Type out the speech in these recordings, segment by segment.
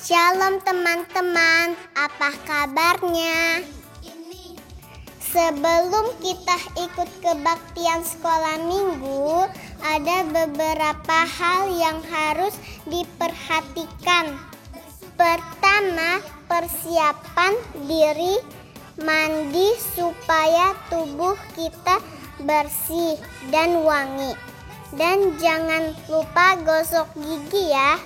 Shalom teman-teman, apa kabarnya? Sebelum kita ikut kebaktian sekolah minggu, ada beberapa hal yang harus diperhatikan. Pertama, persiapan diri, mandi supaya tubuh kita bersih dan wangi. Dan jangan lupa gosok gigi ya.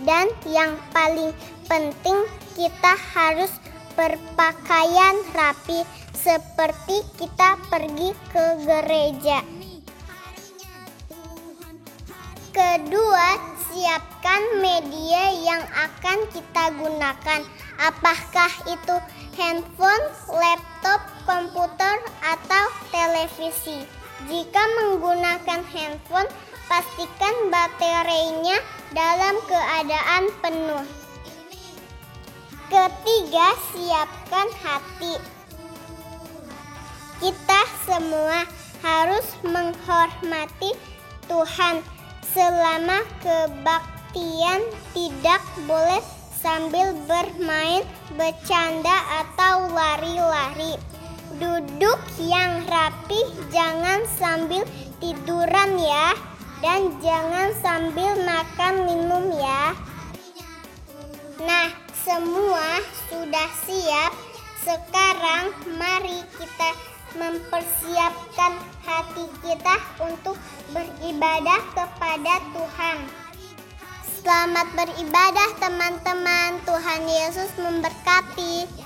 Dan yang paling penting, kita harus berpakaian rapi seperti kita pergi ke gereja. Kedua, siapkan media yang akan kita gunakan. Apakah itu handphone, laptop, komputer, atau televisi? Jika menggunakan handphone, pastikan baterainya dalam keadaan penuh. Ketiga, siapkan hati. Kita semua harus menghormati Tuhan. Selama kebaktian tidak boleh sambil bermain, bercanda, atau lari-lari. Duduk yang rapi, jangan sambil tiduran ya. Dan jangan sambil makan minum ya. Nah, semua sudah siap. Sekarang mari kita mempersiapkan hati kita untuk beribadah kepada Tuhan. Selamat beribadah teman-teman. Tuhan Yesus memberkati.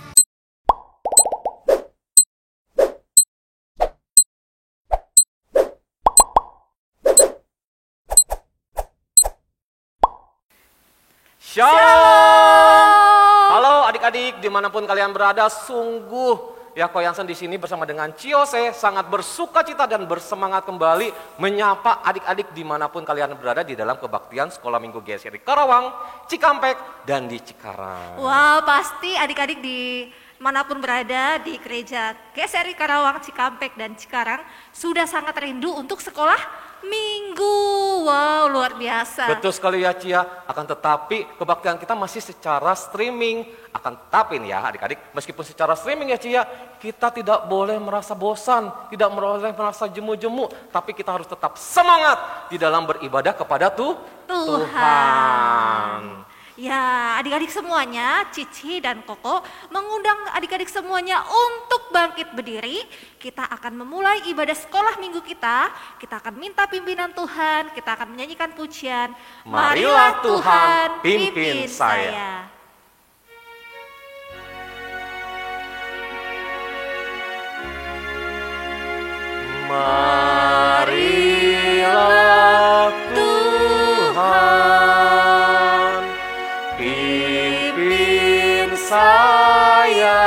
Shalom. Halo adik-adik dimanapun kalian berada, sungguh ya Koyansen di sini bersama dengan Ciose sangat bersuka cita dan bersemangat kembali menyapa adik-adik dimanapun kalian berada di dalam kebaktian Sekolah Minggu GSRI Karawang, Cikampek, dan di Cikarang. Wah, pasti adik-adik di manapun berada di gereja GSRI Karawang, Cikampek, dan Cikarang sudah sangat rindu untuk sekolah minggu. Wow, luar biasa. Betul sekali ya Cia, akan tetapi kebaktian kita masih secara streaming. Akan tetapi nih ya adik-adik, meskipun secara streaming ya Cia, kita tidak boleh merasa bosan, tidak boleh merasa jemu-jemu, tapi kita harus tetap semangat di dalam beribadah kepada Tuhan. Ya, adik-adik semuanya, Cici dan Koko mengundang adik-adik semuanya untuk bangkit berdiri. Kita akan memulai ibadah sekolah minggu kita. Kita akan minta pimpinan Tuhan, kita akan menyanyikan pujian. Marilah Tuhan pimpin saya. Marilah Tuhan pimpin saya,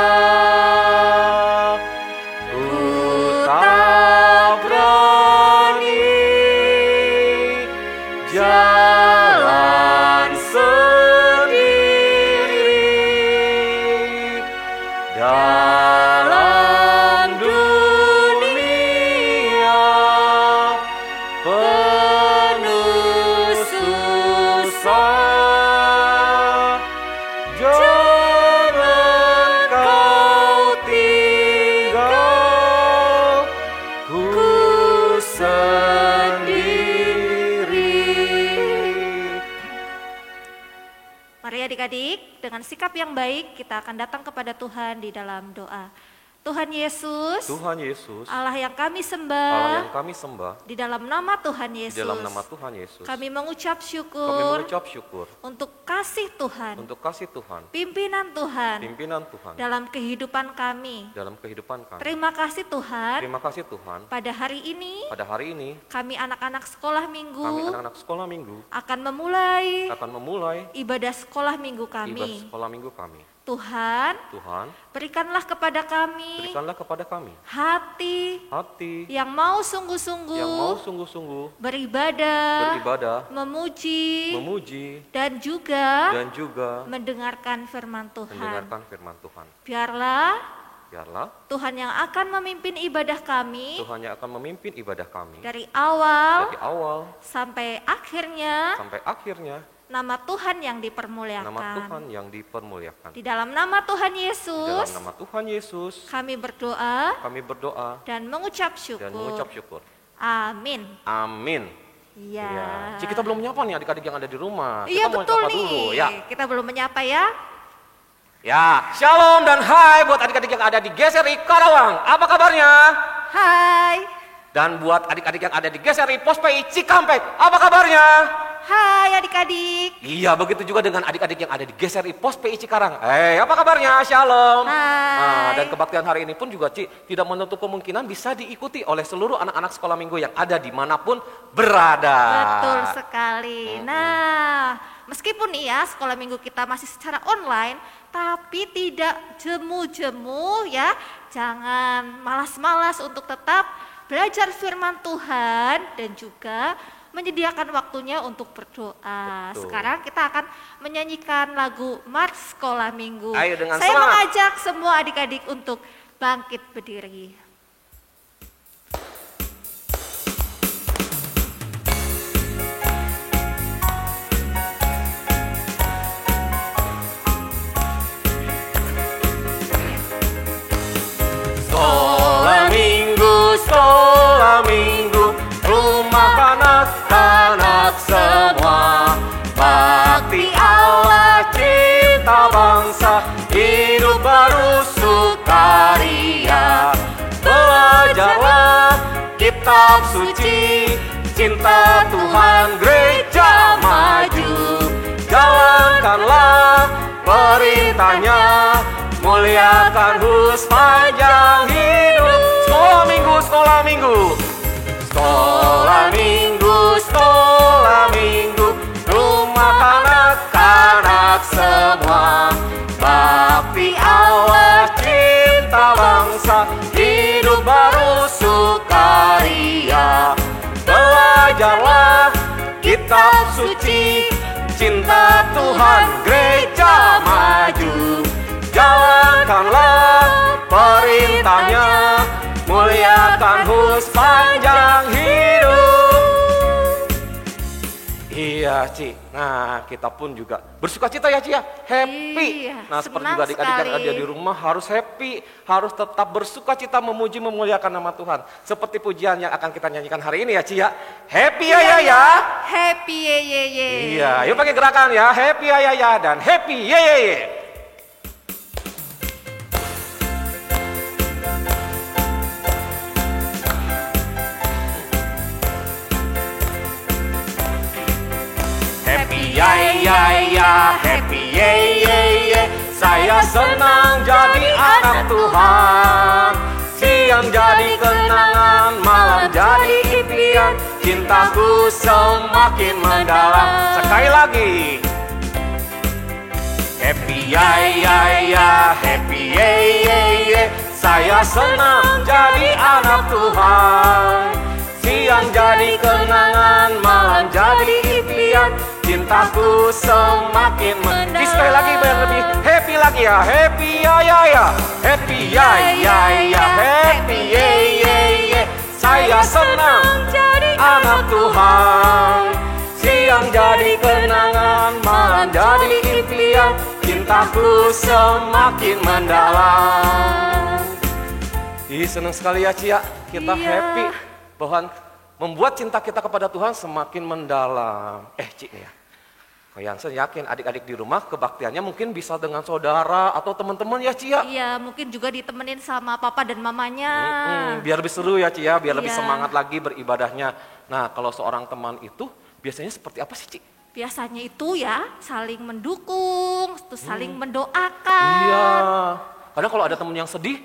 ku tak berani jalan sendiri dalam dunia penuh susah. Jangan kau tinggal ku sendiri. Mari adik-adik, dengan sikap yang baik kita akan datang kepada Tuhan di dalam doa. Tuhan Yesus, Tuhan Yesus, Allah yang kami Allah sembah, yang kami sembah, di dalam nama Tuhan di Yesus, dalam nama Tuhan Yesus, kami mengucap kami syukur mengucap syukur untuk kasih Tuhan, untuk kasih Tuhan, pimpinan Tuhan pimpinan Tuhan dalam kehidupan kami. dalam kehidupan kami. Terima kasih Tuhan, Terima kasih Tuhan, pada hari ini pada hari ini kami anak-anak sekolah kami minggu anak-anak sekolah minggu akan memulai akan memulai ibadah sekolah minggu ibadah kami. sekolah minggu kami. Tuhan, Tuhan, berikanlah kepada kami berikanlah kepada kami hati hati yang mau yang mau sungguh-sungguh sungguh-sungguh beribadah, beribadah, memuji, memuji, dan juga dan juga mendengarkan firman Tuhan. mendengarkan firman Tuhan. Biarlah Biarlah Tuhan yang akan memimpin ibadah kami Tuhan yang akan memimpin ibadah kami dari awal dari awal sampai akhirnya sampai akhirnya nama Tuhan yang Nama dipermuliakan. Tuhan yang dipermuliakan. Di dalam nama Tuhan Di Yesus, dalam nama Tuhan Yesus, kami berdoa kami berdoa dan mengucap dan mengucap syukur. syukur. Amin. Amin. Iya. Ya. Ci, kita belum menyapa nih adik-adik yang ada di rumah. Iya, Kita mau betul menyapa nih. dulu, ya. Kita belum menyapa ya. Ya, shalom dan hai buat adik-adik yang ada di GSRI Karawang. Apa kabarnya? Hai. Dan buat adik-adik yang ada di GSRI Pos PI Cikampek, apa kabarnya? Hai adik-adik. Iya, begitu juga dengan adik-adik yang ada di GSRI Pos PI Cikarang. Apa kabarnya? Shalom. Hai. Dan kebaktian hari ini pun juga, Ci, tidak menutup kemungkinan bisa diikuti oleh seluruh anak-anak sekolah minggu yang ada dimanapun berada. Betul sekali. Nah, meskipun nih ya sekolah minggu kita masih secara online, tapi tidak jemu-jemu ya. Jangan malas-malas untuk tetap belajar firman Tuhan dan juga menyediakan waktunya untuk berdoa. Betul. Sekarang kita akan menyanyikan lagu Mars Sekolah Minggu. Ayo dengan Saya semangat. mengajak semua adik-adik untuk bangkit berdiri. Sekolah minggu, rumah anak-anak semua. Bakti Allah, cinta bangsa, hidup baru sukaria. Belajarlah kitab suci, cinta Tuhan gereja maju. Jalankanlah perintahnya, muliakan sepanjang hidup. Sekolah minggu, sekolah minggu. Sekolah minggu, sekolah minggu. Rumah anak-anak semua. Bakti Allah, cinta bangsa, hidup baru sukaria. Belajarlah kitab suci, cinta Tuhan gereja maju. Jalankanlah perintahnya, muliakan sepanjang hidup. Iya, Ci. Nah, kita pun juga bersuka cita ya, Ci ya. Happy. Iya, Nah, seperti senang juga adik-adik yang sekali. ada di rumah harus happy, harus tetap bersuka cita memuji memuliakan nama Tuhan. Seperti pujian yang akan kita nyanyikan hari ini ya, Ci ya. Happy ya ya ya. Happy ye ye ye. Iya, yuk pakai gerakan ya. Happy ya ya ya dan happy ye ye ye. Happy ya ya ya, happy ye ye ye. Saya senang jadi anak Tuhan. Siang jadi kenangan, malam jadi impian. Cintaku semakin mendalam. Sekali lagi. Happy ya ya ya, happy ye ye ye. Saya senang jadi anak Tuhan. Siang jadi kenangan, malam jadi impian. Cintaku semakin mendalam. Sekali lagi biar lebih happy lagi ya. Happy ya ya ya, happy ya ya ya, happy ye ye ye. Saya senang jadi anak Tuhan. Siang jadi kenangan, malam jadi impian. Cintaku semakin mendalam. Senang sekali ya, Cia. Kita Iya. happy bahwa membuat cinta kita kepada Tuhan semakin mendalam. Ci nih ya. Ko Yansen yakin adik-adik di rumah kebaktiannya mungkin bisa dengan saudara atau teman-teman ya, Cia. Iya, mungkin juga ditemenin sama papa dan mamanya. Biar lebih seru ya, Cia, biar lebih Iya. semangat lagi beribadahnya. Nah, kalau seorang teman itu biasanya seperti apa sih, Ci? Biasanya itu ya saling mendukung, terus saling mendoakan. Iya. Kadang kalau ada teman yang sedih,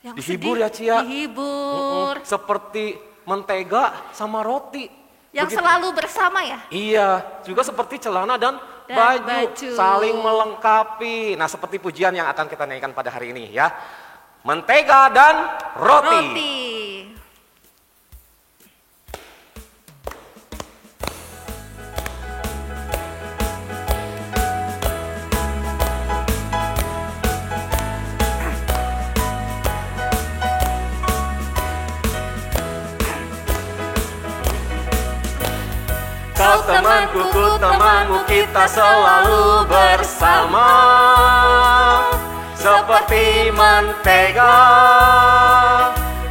Yang dihibur sedih, ya, Cia. Dihibur. Seperti mentega sama roti. Yang Begitu. selalu bersama ya. Iya, juga seperti celana dan Dan baju, baju. saling melengkapi. Nah, seperti pujian yang akan kita nyanyikan pada hari ini ya. Mentega dan roti. Roti. Kau temanku, ku temanmu, kita selalu bersama. Seperti mentega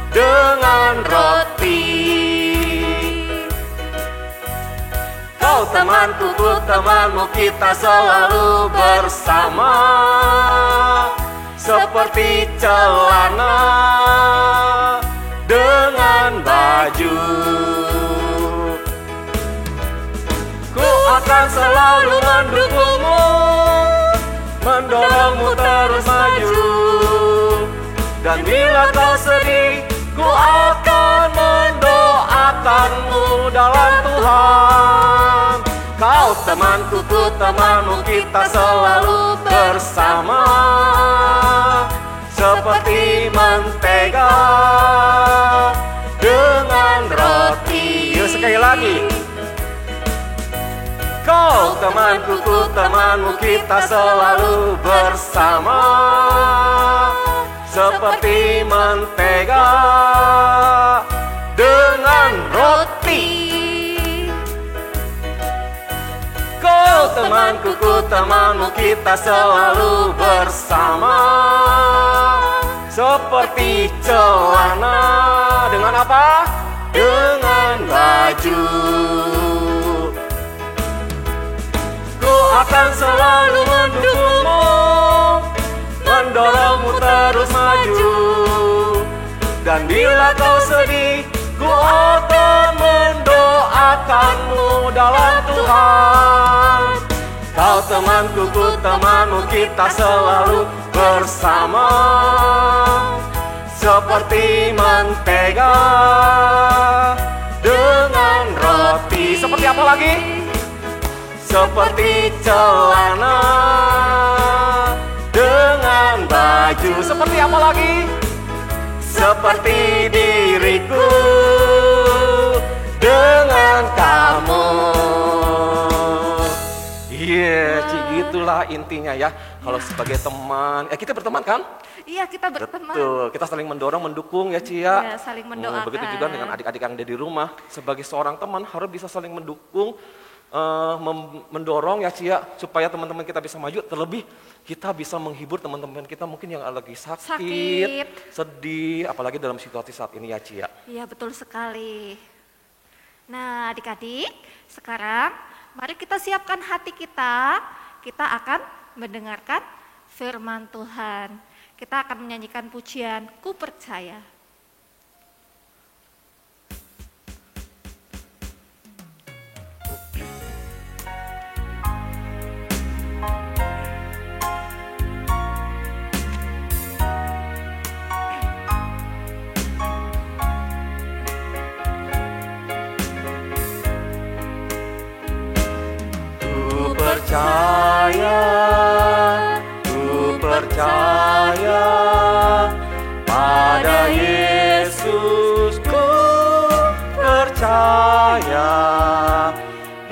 dengan roti. Kau temanku, ku temanmu, kita selalu bersama. Seperti celana dengan baju. Ku akan selalu mendukungmu, mendorongmu terus maju. Dan bila kau sedih, ku akan mendoakanmu dalam Tuhan. Kau temanku, ku temanmu, kita selalu bersama. Seperti mentega dengan roti. Yuk sekali lagi. Kau temanku, ku temanmu, kita selalu bersama. Seperti mentega dengan roti. Kau temanku, ku temanmu, kita selalu bersama. Seperti celana dengan apa? Dengan baju. Ku akan selalu mendukungmu, mendorongmu terus maju. Dan bila kau sedih, ku akan mendoakanmu dalam Tuhan. Kau temanku, ku temanmu, kita selalu bersama. Seperti mentega dengan roti. Seperti apa lagi? Seperti celana dengan baju. Seperti apa lagi? Seperti diriku dengan kamu. Iya, gitulah intinya ya. Kalau sebagai teman, kita berteman kan? Iya, kita berteman. Betul, kita saling mendorong, mendukung ya Cia. Iya, saling mendoakan. Begitu juga dengan adik-adik yang ada di rumah. Sebagai seorang teman harus bisa saling mendukung, mendorong ya Cia, supaya teman-teman kita bisa maju. Terlebih kita bisa menghibur teman-teman kita mungkin yang lagi sakit, sedih, apalagi dalam situasi saat ini ya Cia. Iya, betul sekali. Nah, adik-adik, sekarang mari kita siapkan hati kita. Kita akan mendengarkan firman Tuhan. Kita akan menyanyikan pujian Ku Percaya. Ku percaya pada Yesus, ku percaya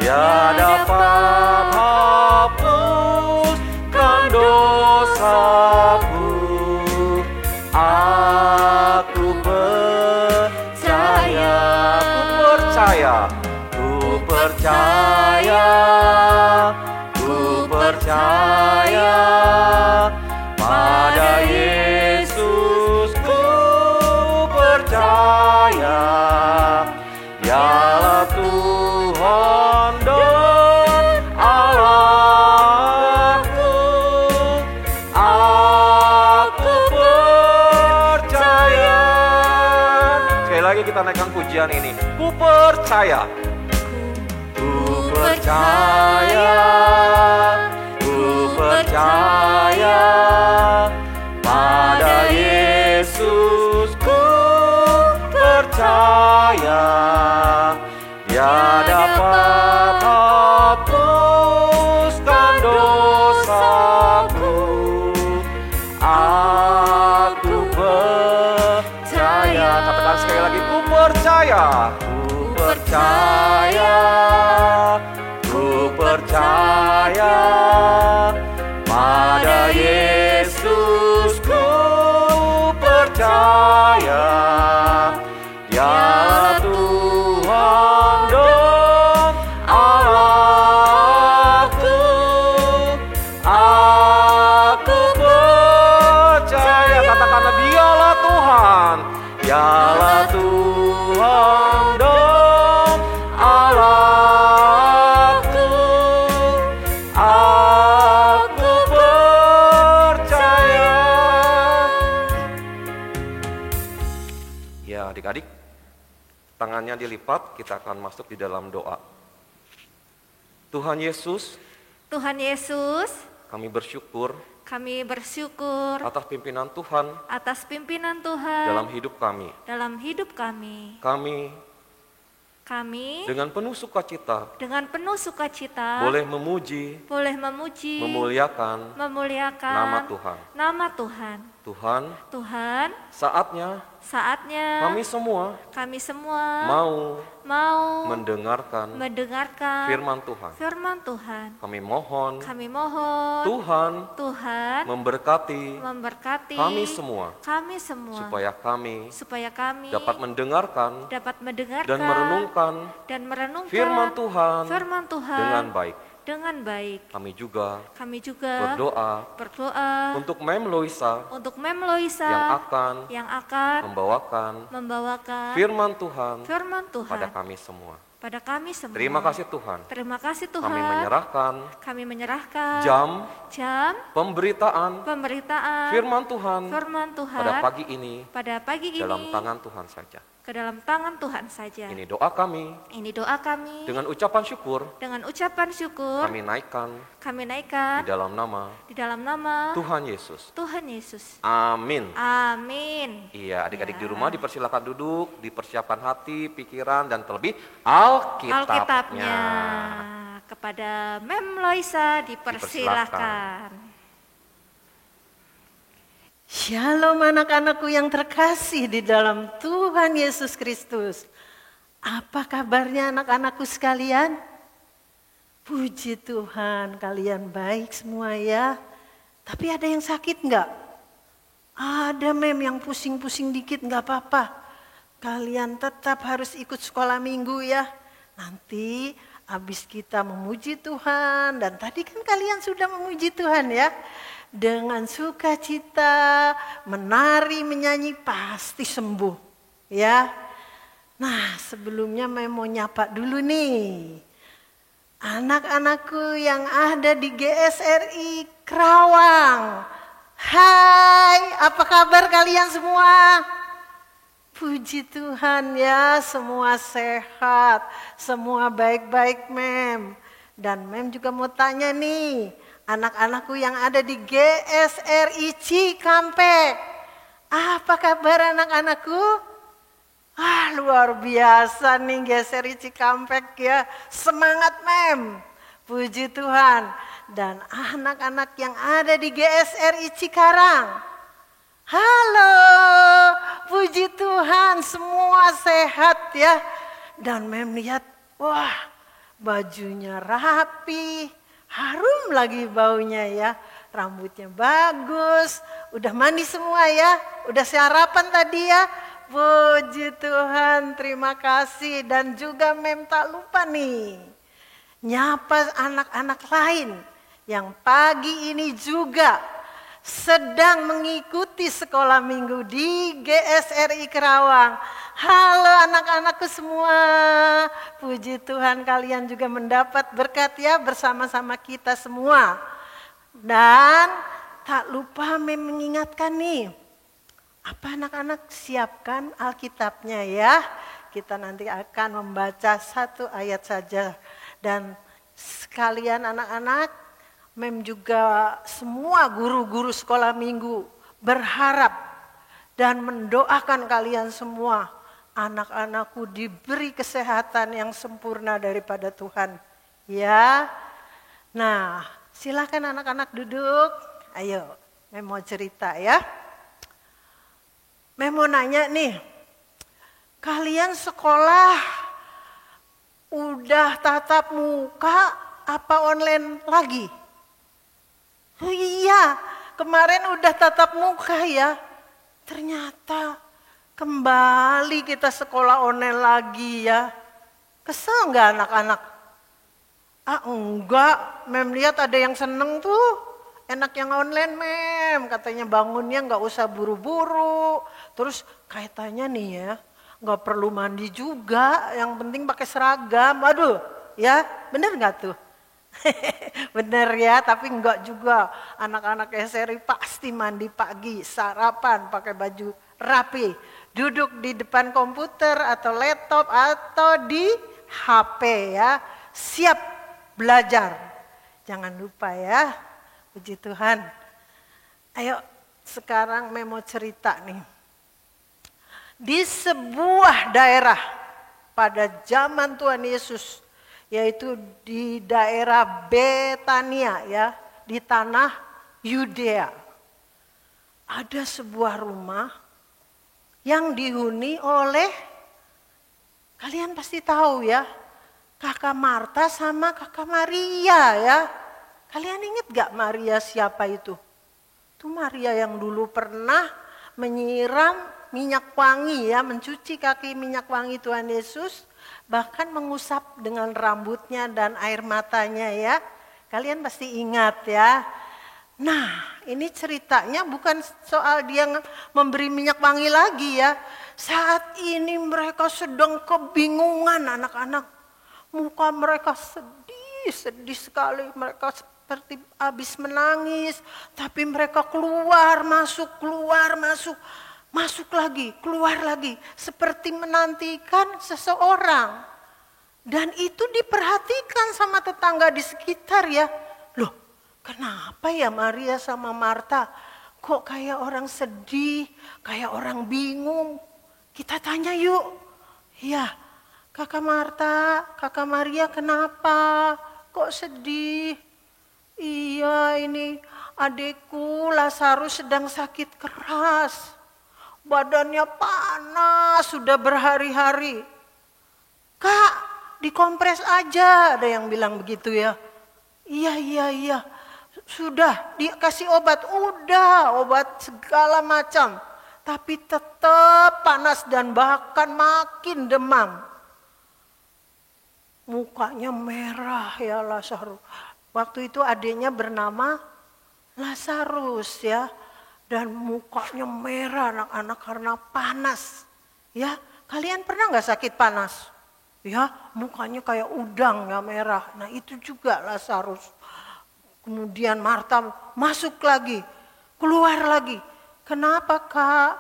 Dia dapat hapuskan dosaku. Aku percaya, ku percaya, ku percaya pada Yesus, ku percaya Dialah Tuhan dan Allahku. Aku percaya. Sekali lagi kita naikkan pujian ini. Ku percaya. Ku percaya, ku percaya pada Yesus, ku percaya Dia dapat hapuskan dosaku. Aku percaya. Katakan sekali lagi, ku percaya, ku percaya, ku percaya pada Yesus, ku percaya Dia Tuhan dan dilipat, kita akan masuk di dalam doa. Tuhan Yesus, kami bersyukur kami bersyukur atas pimpinan Tuhan atas pimpinan Tuhan dalam hidup kami. Kami Dengan penuh sukacita boleh memuji, memuliakan nama Tuhan. Tuhan, saatnya kami semua mau mendengarkan firman Tuhan. Kami mohon Tuhan memberkati kami semua supaya kami dapat mendengarkan dan merenungkan firman Tuhan dengan baik. Kami juga berdoa untuk Mem Loisa yang akan membawakan firman Tuhan pada kami semua. Terima kasih Tuhan. Kami menyerahkan jam pemberitaan firman Tuhan pada pagi ini dalam tangan Tuhan saja. Ini doa kami. Dengan ucapan syukur. Kami naikkan. Di dalam nama Tuhan Yesus. Amin. Iya, adik-adik di rumah dipersilakan duduk, dipersiapkan hati, pikiran, dan terlebih Alkitabnya. Kepada Mem Loisa dipersilakan. Shalom anak-anakku yang terkasih di dalam Tuhan Yesus Kristus. Apa kabarnya anak-anakku sekalian? Puji Tuhan, kalian baik semua ya. Tapi ada yang sakit enggak? Ada yang pusing-pusing dikit enggak apa-apa. Kalian tetap harus ikut sekolah minggu ya. Nanti habis kita memuji Tuhan, dan tadi kan kalian sudah memuji Tuhan ya. Dengan sukacita, menari, menyanyi pasti sembuh ya. Nah, sebelumnya mau nyapa dulu nih. Anak-anakku yang ada di GSRI Kerawang. Hai, apa kabar kalian semua? Puji Tuhan ya, semua sehat, semua baik-baik Mem. Dan Mem juga mau tanya nih, anak-anakku yang ada di GSRI Cikampek. Apa kabar anak-anakku? Luar biasa nih GSRI Cikampek ya. Semangat Mem. Puji Tuhan. Dan anak-anak yang ada di GSRI Cikarang. Halo. Puji Tuhan, semua sehat ya. Dan Mem lihat, wah, bajunya rapi. Harum lagi baunya ya, rambutnya bagus, udah mandi semua ya, udah sarapan tadi ya. Puji Tuhan, terima kasih. Dan juga Mem tak lupa nih, nyapa anak-anak lain yang pagi ini juga sedang mengikuti sekolah minggu di GSRI Kerawang. Halo anak-anakku semua, puji Tuhan kalian juga mendapat berkat ya bersama-sama kita semua. Dan tak lupa mengingatkan nih, apa anak-anak siapkan Alkitabnya ya. Kita nanti akan membaca satu ayat saja. Dan sekalian anak-anak, Mem juga semua guru-guru sekolah minggu berharap dan mendoakan kalian semua, anak-anakku diberi kesehatan yang sempurna daripada Tuhan. Ya, nah silakan anak-anak duduk. Ayo, Mem mau cerita ya. Mem mau nanya nih, kalian sekolah udah tatap muka apa online lagi? Oh iya, kemarin udah tatap muka ya. Ternyata kembali kita sekolah online lagi ya. Kesel nggak anak-anak? Enggak, Mem lihat ada yang seneng tuh. Enak yang online Mem, katanya bangunnya nggak usah buru-buru. Terus kaitannya nih ya, nggak perlu mandi juga, yang penting pakai seragam. Aduh, ya bener nggak tuh? Bener ya, tapi enggak juga. Anak-anak SRI pasti mandi pagi, sarapan, pakai baju rapi. duduk di depan komputer atau laptop atau di HP ya, siap belajar. Jangan lupa ya, puji Tuhan. Ayo sekarang mau cerita nih. Di sebuah daerah pada zaman Tuhan Yesus, yaitu di daerah Betania ya, di tanah Yudea. Ada sebuah rumah yang dihuni oleh, kalian pasti tahu ya, kakak Marta sama kakak Maria ya. Kalian ingat gak Maria siapa itu? Itu Maria yang dulu pernah menyiram minyak wangi ya, mencuci kaki minyak wangi Tuhan Yesus, bahkan mengusap dengan rambutnya dan air matanya ya. Kalian pasti ingat ya. Nah, ini ceritanya bukan soal dia memberi minyak wangi lagi ya. Saat ini mereka sedang kebingungan anak-anak. Muka mereka sedih sekali. Mereka seperti habis menangis. Tapi mereka keluar, masuk, masuk lagi, keluar lagi. Seperti menantikan seseorang. Dan itu diperhatikan sama tetangga di sekitar ya. Loh, kenapa ya Maria sama Marta kok kayak orang sedih, kayak orang bingung? Kita tanya yuk. Ya, kakak Marta, kakak Maria kenapa? Kok sedih? Iya, ini adikku Lazarus sedang sakit keras. Badannya panas sudah berhari-hari. Kak, dikompres aja, ada yang bilang begitu ya. Iya. Sudah dikasih obat, obat segala macam. Tapi tetap panas dan bahkan makin demam. Mukanya merah ya Lazarus. Waktu itu adiknya bernama Lazarus ya. Dan mukanya merah anak-anak karena panas. Ya, kalian pernah gak sakit panas? Ya, mukanya kayak udang ya merah. Nah itu juga Lazarus. Kemudian Marta masuk lagi, keluar lagi. Kenapa kak?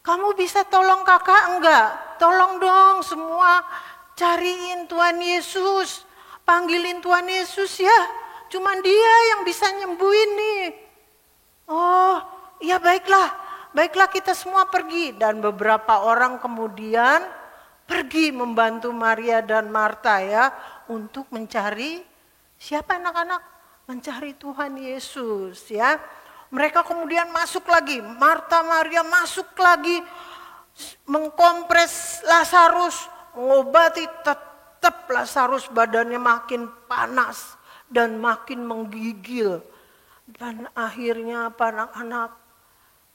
Kamu bisa tolong kakak enggak? Tolong dong semua cariin Tuhan Yesus. Panggilin Tuhan Yesus ya. Cuman dia yang bisa nyembuhin nih. Oh iya baiklah kita semua pergi. Dan beberapa orang kemudian pergi membantu Maria dan Marta ya. Untuk mencari siapa anak-anak? Mencari Tuhan Yesus ya. Mereka kemudian masuk lagi. Marta, Maria masuk lagi. Mengkompres Lazarus. Mengobati, tetap Lazarus badannya makin panas. Dan makin menggigil. Dan akhirnya apa anak-anak?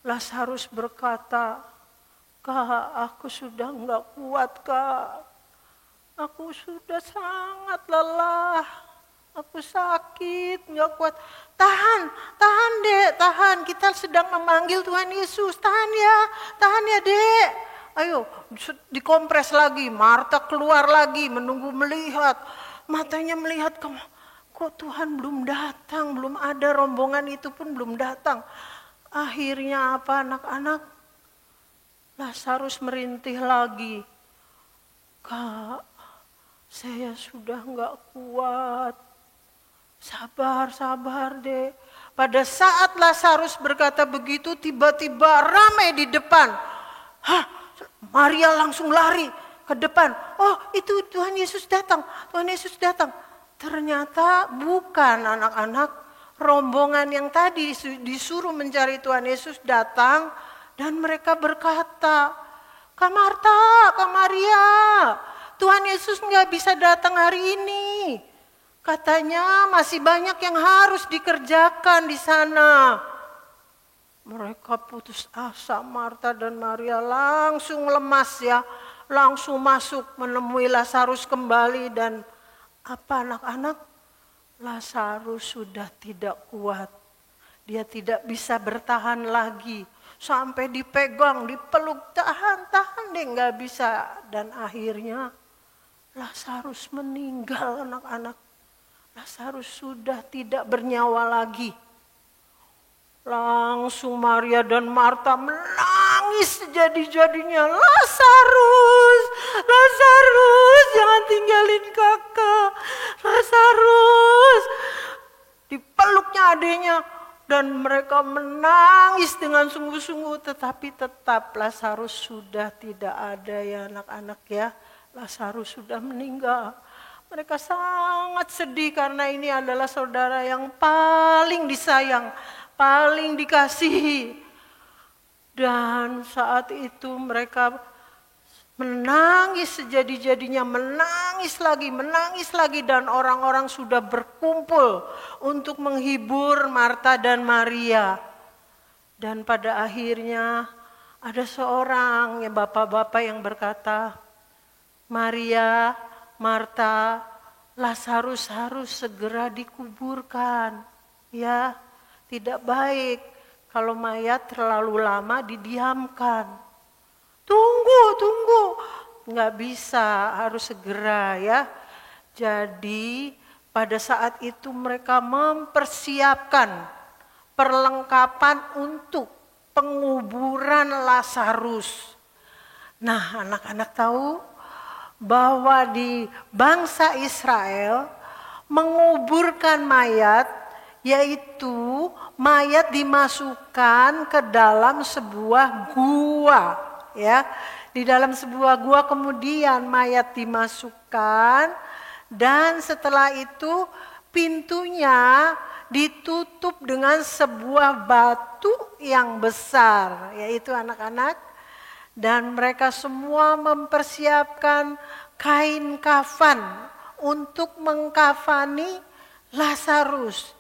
Lazarus berkata, Kak, aku sudah enggak kuat kak. Aku sudah sangat lelah. Aku sakit, enggak kuat. Tahan dek, tahan. Kita sedang memanggil Tuhan Yesus. Tahan ya dek. Ayo dikompres lagi. Marta keluar lagi menunggu melihat. Matanya melihat, kok Tuhan belum datang. Belum ada rombongan itu pun belum datang. Akhirnya apa anak-anak? Lazarus merintih lagi. Kak, saya sudah enggak kuat. Sabar deh. Pada saat Lazarus berkata begitu, tiba-tiba ramai di depan. Maria langsung lari ke depan. Oh itu Tuhan Yesus datang. Ternyata bukan anak-anak. Rombongan yang tadi disuruh mencari Tuhan Yesus datang. Dan mereka berkata, Kak Marta, Kak Maria, Tuhan Yesus gak bisa datang hari ini. Katanya masih banyak yang harus dikerjakan di sana. Mereka putus asa, Marta dan Maria langsung lemas ya. Langsung masuk menemui Lazarus kembali dan apa anak-anak? Lazarus sudah tidak kuat. Dia tidak bisa bertahan lagi. Sampai dipegang, dipeluk, tahan deh gak bisa. Dan akhirnya Lazarus meninggal anak-anak. Lazarus sudah tidak bernyawa lagi. Langsung Maria dan Marta menangis menangis sejadi-jadinya. Lazarus, Lazarus, jangan tinggalin kakak. Lazarus. Dipeluknya adiknya dan mereka menangis dengan sungguh-sungguh, tetapi tetap Lazarus sudah tidak ada ya anak-anak ya. Lazarus sudah meninggal. Mereka sangat sedih karena ini adalah saudara yang paling disayang, paling dikasihi. Dan saat itu mereka menangis sejadi-jadinya, menangis lagi dan orang-orang sudah berkumpul untuk menghibur Marta dan Maria. Dan pada akhirnya ada seorang ya bapak-bapak yang berkata, Maria, Marta, Lazarus harus segera dikuburkan. Ya, tidak baik kalau mayat terlalu lama didiamkan. Tunggu, nggak bisa, harus segera ya. Jadi pada saat itu mereka mempersiapkan perlengkapan untuk penguburan Lazarus. Nah, anak-anak tahu bahwa di bangsa Israel menguburkan mayat, yaitu mayat dimasukkan ke dalam sebuah gua. Ya, di dalam sebuah gua kemudian mayat dimasukkan dan setelah itu pintunya ditutup dengan sebuah batu yang besar, yaitu anak-anak. Dan mereka semua mempersiapkan kain kafan untuk mengkafani Lazarus.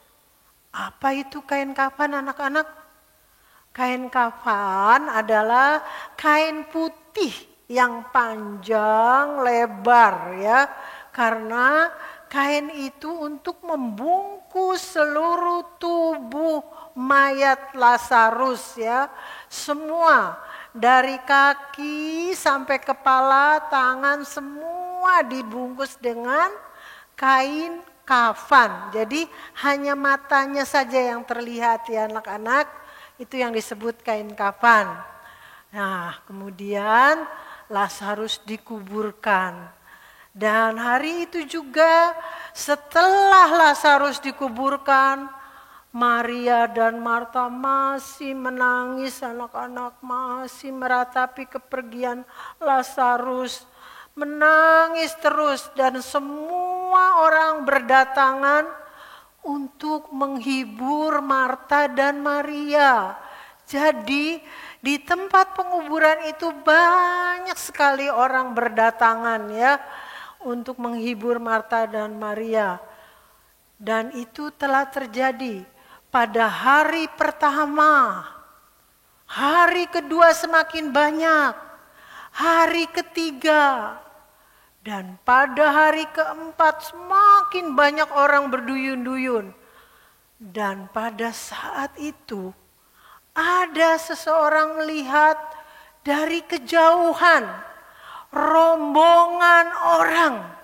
Apa itu kain kafan anak-anak? Kain kafan adalah kain putih yang panjang lebar ya. Karena kain itu untuk membungkus seluruh tubuh mayat Lazarus ya. Semua dari kaki sampai kepala, tangan semua dibungkus dengan kain kafan. Jadi hanya matanya saja yang terlihat ya anak-anak. Itu yang disebut kain kafan. Nah, kemudian Lazarus dikuburkan. Dan hari itu juga setelah Lazarus dikuburkan, Maria dan Marta masih menangis, anak-anak masih meratapi kepergian Lazarus. Menangis terus dan semua orang berdatangan untuk menghibur Marta dan Maria. Jadi di tempat penguburan itu banyak sekali orang berdatangan ya untuk menghibur Marta dan Maria. Dan itu telah terjadi pada hari pertama. Hari kedua semakin banyak. Hari ketiga. Dan pada hari keempat semakin banyak orang berduyun-duyun. Dan pada saat itu ada seseorang melihat dari kejauhan rombongan orang.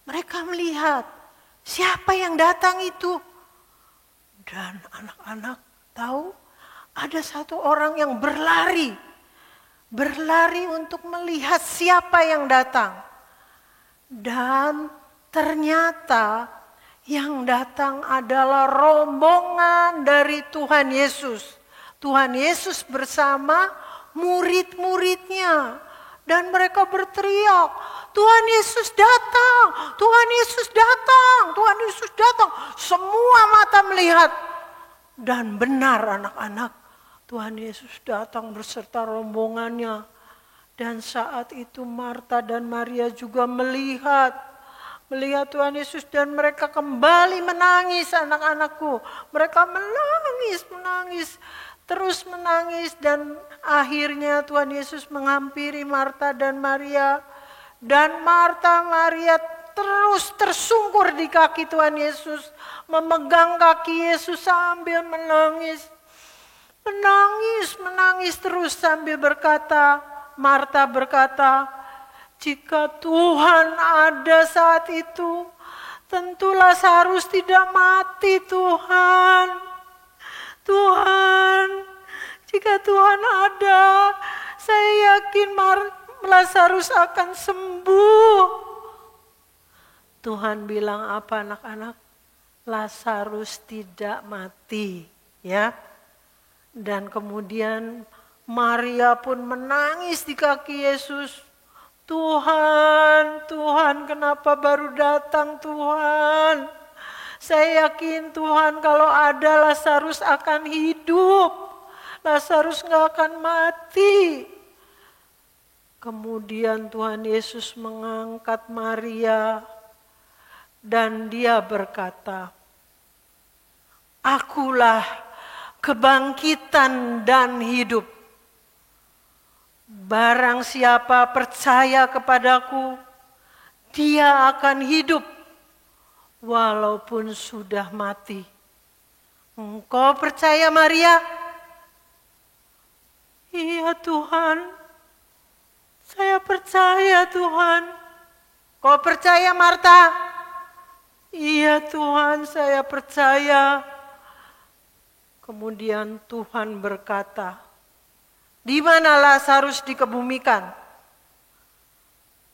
Mereka melihat siapa yang datang itu. Dan anak-anak tahu ada satu orang yang berlari. Berlari untuk melihat siapa yang datang. Dan ternyata yang datang adalah rombongan dari Tuhan Yesus. Tuhan Yesus bersama murid-muridnya. Dan mereka berteriak, Tuhan Yesus datang, Tuhan Yesus datang, Tuhan Yesus datang. Semua mata melihat. Dan benar anak-anak, Tuhan Yesus datang beserta rombongannya. Dan saat itu Marta dan Maria juga melihat Tuhan Yesus dan mereka kembali menangis anak-anakku. Mereka menangis, terus menangis dan akhirnya Tuhan Yesus menghampiri Marta dan Maria. Dan Marta Maria terus tersungkur di kaki Tuhan Yesus. Memegang kaki Yesus sambil menangis. Menangis terus sambil berkata, Marta berkata, jika Tuhan ada saat itu, tentu Lazarus tidak mati Tuhan. Tuhan, Jika Tuhan ada, saya yakin Lazarus akan sembuh. Tuhan bilang apa anak-anak? Lazarus tidak mati, ya. Dan kemudian Maria pun menangis di kaki Yesus. Tuhan, Tuhan, kenapa baru datang Tuhan? Saya yakin Tuhan kalau ada Lazarus akan hidup. Lazarus gak akan mati. Kemudian Tuhan Yesus mengangkat Maria dan dia berkata, "Akulah kebangkitan dan hidup. Barang siapa percaya kepadaku, dia akan hidup walaupun sudah mati." Engkau percaya, Maria? Iya Tuhan, saya percaya Tuhan. Kau percaya, Marta? Iya Tuhan, saya percaya. Kemudian Tuhan berkata, "Di mana Lazarus dikebumikan?"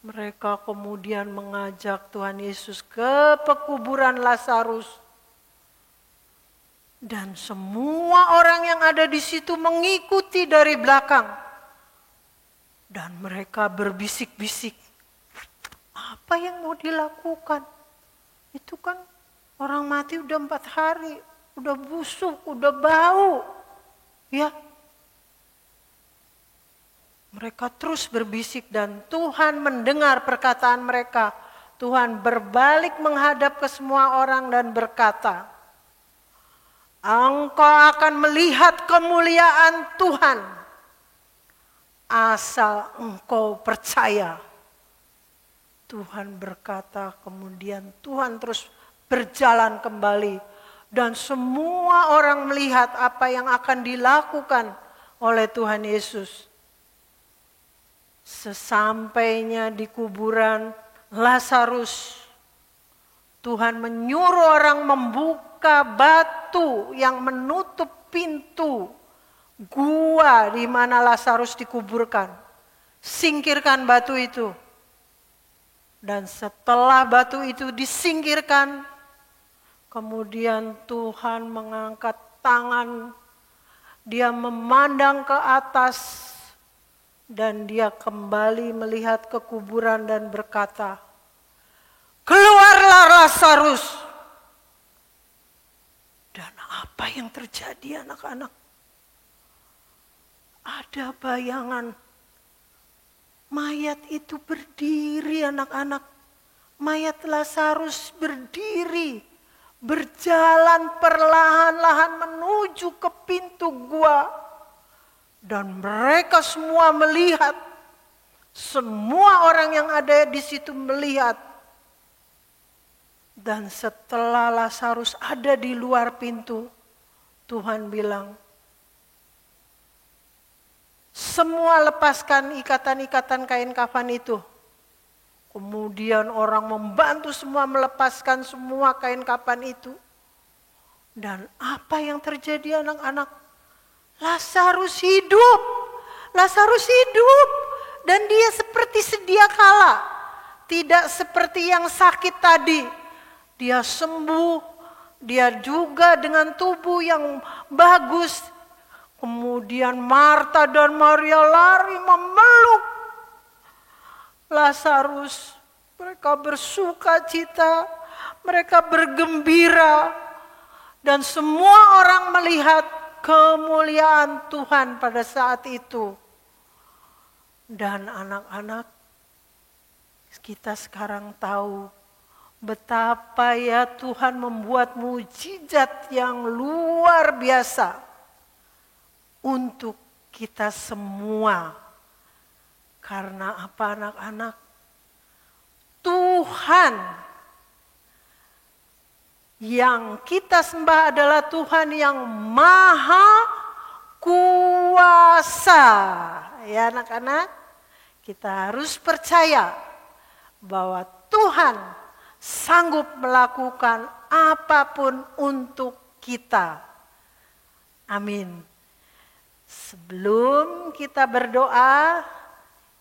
Mereka kemudian mengajak Tuhan Yesus ke pekuburan Lazarus. Dan semua orang yang ada di situ mengikuti dari belakang. Dan mereka berbisik-bisik, apa yang mau dilakukan? Itu kan orang mati udah 4 hari, udah busuk, udah bau. Ya. Mereka terus berbisik dan Tuhan mendengar perkataan mereka. Tuhan berbalik menghadap ke semua orang dan berkata, "Engkau akan melihat kemuliaan Tuhan asal engkau percaya." Tuhan berkata, kemudian Tuhan terus berjalan kembali. Dan semua orang melihat apa yang akan dilakukan oleh Tuhan Yesus. Sesampainya di kuburan Lazarus, Tuhan menyuruh orang membuka batu yang menutup pintu gua di mana Lazarus dikuburkan. Singkirkan batu itu. Dan setelah batu itu disingkirkan, kemudian Tuhan mengangkat tangan, dia memandang ke atas, dan dia kembali melihat ke kuburan dan berkata, "Keluarlah Lazarus." Dan apa yang terjadi anak-anak? Ada bayangan. Mayat itu berdiri anak-anak. Mayat Lazarus berdiri. Berjalan perlahan-lahan menuju ke pintu gua. Dan mereka semua melihat. Semua orang yang ada di situ melihat. Dan setelah Lazarus ada di luar pintu, Tuhan bilang, "Semua lepaskan ikatan-ikatan kain kafan itu." Kemudian orang membantu semua melepaskan semua kain kafan itu. Dan apa yang terjadi anak-anak? Lazarus hidup. Lazarus hidup. Dan dia seperti sedia kala. Tidak seperti yang sakit tadi. Dia sembuh. Dia juga dengan tubuh yang bagus. Kemudian Marta dan Maria lari memeluk Lazarus. Mereka bersuka cita, mereka bergembira. Dan semua orang melihat kemuliaan Tuhan pada saat itu. Dan anak-anak, kita sekarang tahu betapa ya Tuhan membuat mujizat yang luar biasa untuk kita semua. Karena apa anak-anak? Tuhan yang kita sembah adalah Tuhan yang maha kuasa. Ya anak-anak, kita harus percaya bahwa Tuhan sanggup melakukan apapun untuk kita. Amin. Sebelum kita berdoa,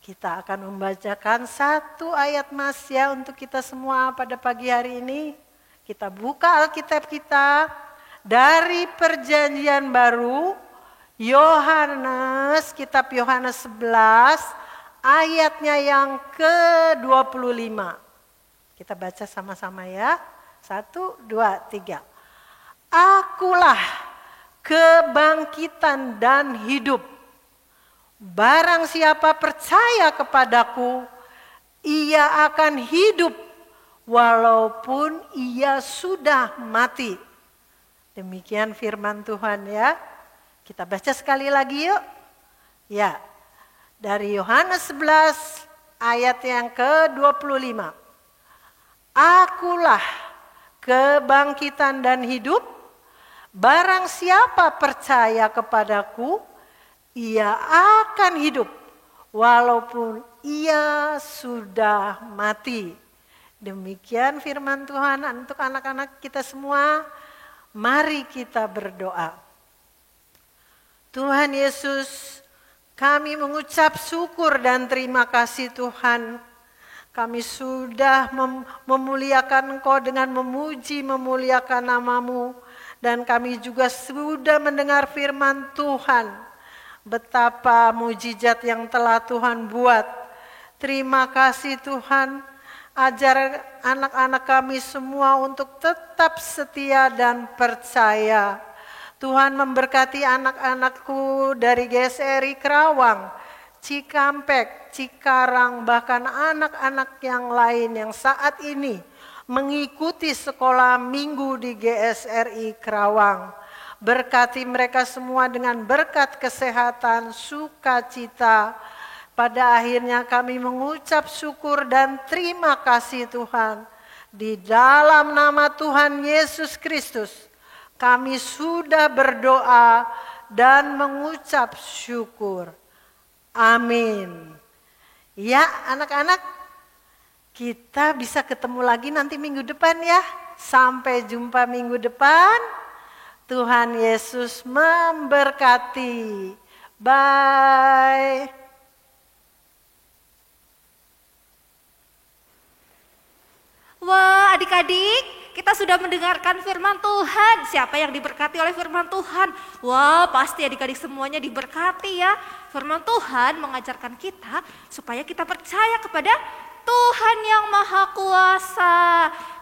kita akan membacakan satu ayat Masya untuk kita semua pada pagi hari ini. Kita buka Alkitab kita dari Perjanjian Baru, Yohanes, kitab Yohanes 11, ayatnya yang ke-25. Kita baca sama-sama ya. 1, 2, 3. Akulah kebangkitan dan hidup. Barang siapa percaya kepadaku, ia akan hidup walaupun ia sudah mati. Demikian firman Tuhan ya. Kita baca sekali lagi yuk. Ya, dari Yohanes 11 ayat yang ke-25. Akulah kebangkitan dan hidup. Barang siapa percaya kepadaku, ia akan hidup walaupun ia sudah mati. Demikian firman Tuhan untuk anak-anak kita semua. Mari kita berdoa. Tuhan Yesus, kami mengucap syukur dan terima kasih Tuhan. Kami sudah memuliakan Engkau dengan memuji, memuliakan nama-Mu. Dan kami juga sudah mendengar firman Tuhan. Betapa mujizat yang telah Tuhan buat. Terima kasih Tuhan. Ajar anak-anak kami semua untuk tetap setia dan percaya. Tuhan memberkati anak-anakku dari GSRI Kerawang, Cikampek, Cikarang, bahkan anak-anak yang lain yang saat ini mengikuti sekolah minggu di GSRI Kerawang. Berkati mereka semua dengan berkat kesehatan, sukacita. Pada akhirnya kami mengucap syukur dan terima kasih Tuhan. Di dalam nama Tuhan Yesus Kristus, kami sudah berdoa dan mengucap syukur. Amin. Ya anak-anak, kita bisa ketemu lagi nanti minggu depan ya. Sampai jumpa minggu depan. Tuhan Yesus memberkati. Bye. Wah, adik-adik, kita sudah mendengarkan firman Tuhan. Siapa yang diberkati oleh firman Tuhan? Wah, pasti adik-adik semuanya diberkati ya. Firman Tuhan mengajarkan kita supaya kita percaya kepada Tuhan yang Maha Kuasa.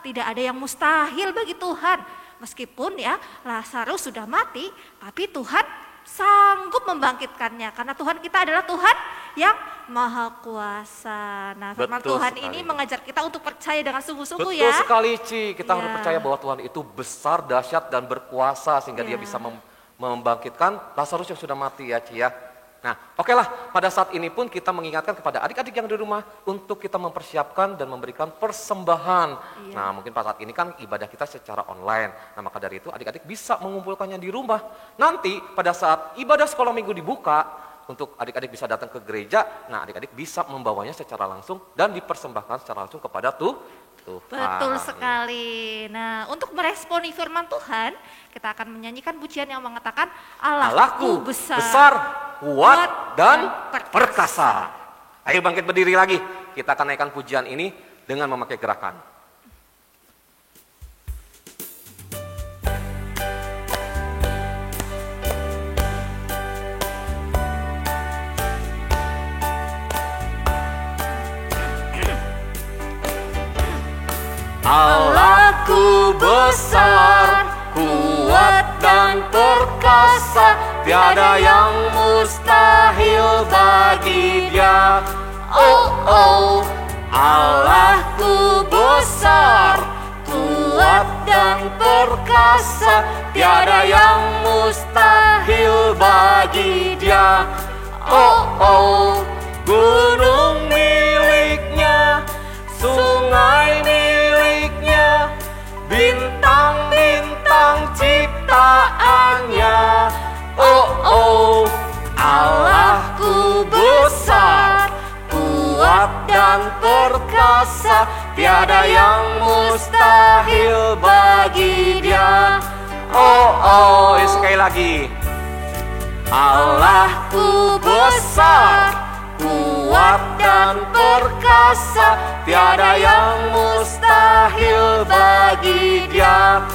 Tidak ada yang mustahil bagi Tuhan. Meskipun ya Lazarus sudah mati, tapi Tuhan sanggup membangkitkannya. Karena Tuhan kita adalah Tuhan yang Maha Kuasa. Nah, firman Betul Tuhan sekali. ini mengajar kita untuk percaya dengan sungguh-sungguh ya. Betul sekali Ci, kita harus Ya. percaya bahwa Tuhan itu besar, dahsyat dan berkuasa sehingga Ya. dia bisa membangkitkan Lazarus yang sudah mati ya Ci ya. Nah, oke lah, pada saat ini pun kita mengingatkan kepada adik-adik yang di rumah untuk kita mempersiapkan dan memberikan persembahan. Iya. Nah, mungkin pada saat ini kan ibadah kita secara online. Nah, maka dari itu adik-adik bisa mengumpulkannya di rumah. Nanti pada saat ibadah sekolah minggu dibuka, untuk adik-adik bisa datang ke gereja, nah adik-adik bisa membawanya secara langsung dan dipersembahkan secara langsung kepada Tuhan. Betul sekali. Nah, untuk meresponi firman Tuhan, kita akan menyanyikan pujian yang mengatakan Allahku besar, kuat dan perkasa. Ayo bangkit berdiri lagi. Kita akan naikkan pujian ini dengan memakai gerakan. Allahku besar, kuat dan perkasa, tiada yang mustahil bagi Dia. Oh oh, Allahku besar, kuat dan perkasa, tiada yang mustahil bagi Dia. Oh oh, gunung miliknya, sungai miliknya, bintang-bintang ciptaannya. Oh oh, Allahku besar, kuat dan perkasa, tiada yang mustahil bagi Dia. Oh oh, sekali lagi. Allahku besar, kuat dan perkasa, tiada yang mustahil bagi Dia.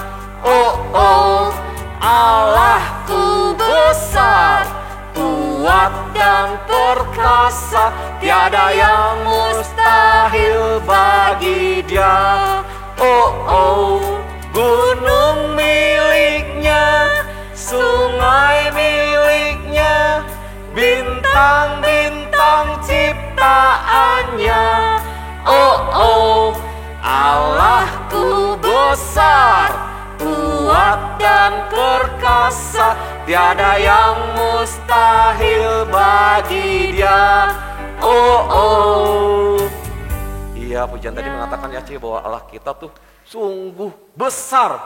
Oh, oh, Allahku besar, kuat dan perkasa, tiada yang mustahil bagi Dia. Oh, oh, gunung miliknya, sungai miliknya, bintang-bintang ciptaannya. Oh, oh, Allahku besar, kuat dan perkasa, tiada yang mustahil bagi Dia. Oh, oh. Iya, pujian tadi mengatakan ya, bahwa Allah kita tuh sungguh besar,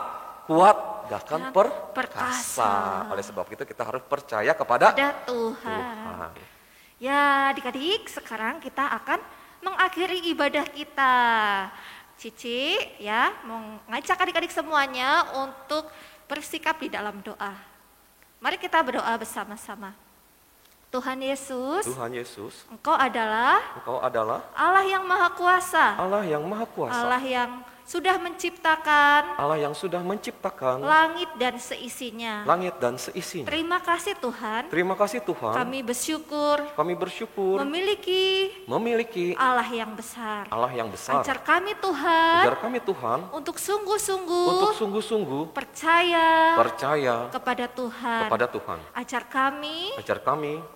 kuat, bahkan perkasa. Oleh sebab itu kita harus percaya kepada Tuhan. Ya, adik-adik, sekarang kita akan mengakhiri ibadah kita. Cici ya mengajak adik-adik semuanya untuk bersikap di dalam doa. Mari kita berdoa bersama-sama. Tuhan Yesus, Engkau adalah Allah yang Maha Kuasa. Allah yang Maha Kuasa. Allah yang sudah menciptakan langit dan seisinya. Terima kasih Tuhan. Kami bersyukur memiliki Allah yang besar. Ajar kami Tuhan untuk sungguh-sungguh percaya kepada Tuhan. Ajar kami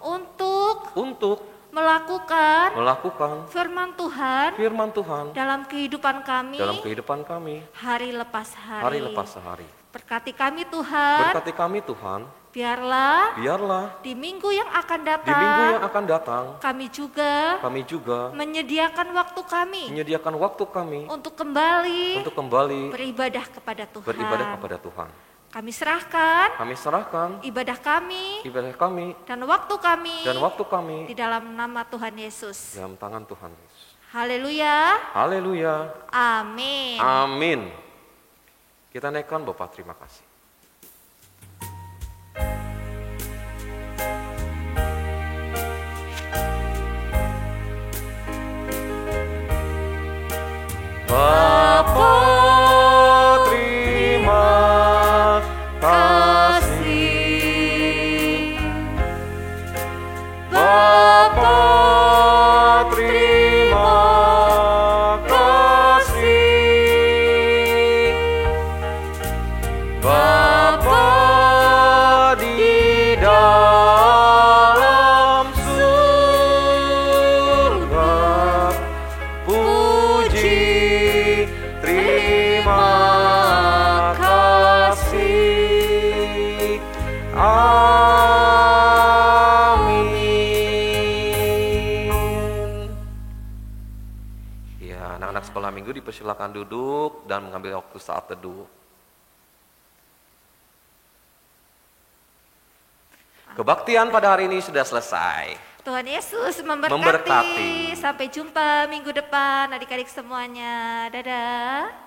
untuk melakukan firman Tuhan dalam kehidupan kami hari lepas hari. Berkati kami Tuhan. Biarlah di minggu yang akan datang kami juga menyediakan waktu kami untuk kembali beribadah kepada Tuhan. Kami serahkan ibadah kami dan waktu kami di dalam nama Tuhan Yesus. Dalam tangan Tuhan Yesus. Haleluya. Amin. Kita naikkan Bapak, terima kasih. Bapa, terima kasih. Bapa, terima kasih. Bapa di dalam surga, puji, terima kasih. Amin. Ya, anak-anak sekolah minggu dipersilakan duduk dan mengambil waktu saat teduh. Kebaktian pada hari ini sudah selesai. Tuhan Yesus memberkati. Sampai jumpa minggu depan adik-adik semuanya. Dadah.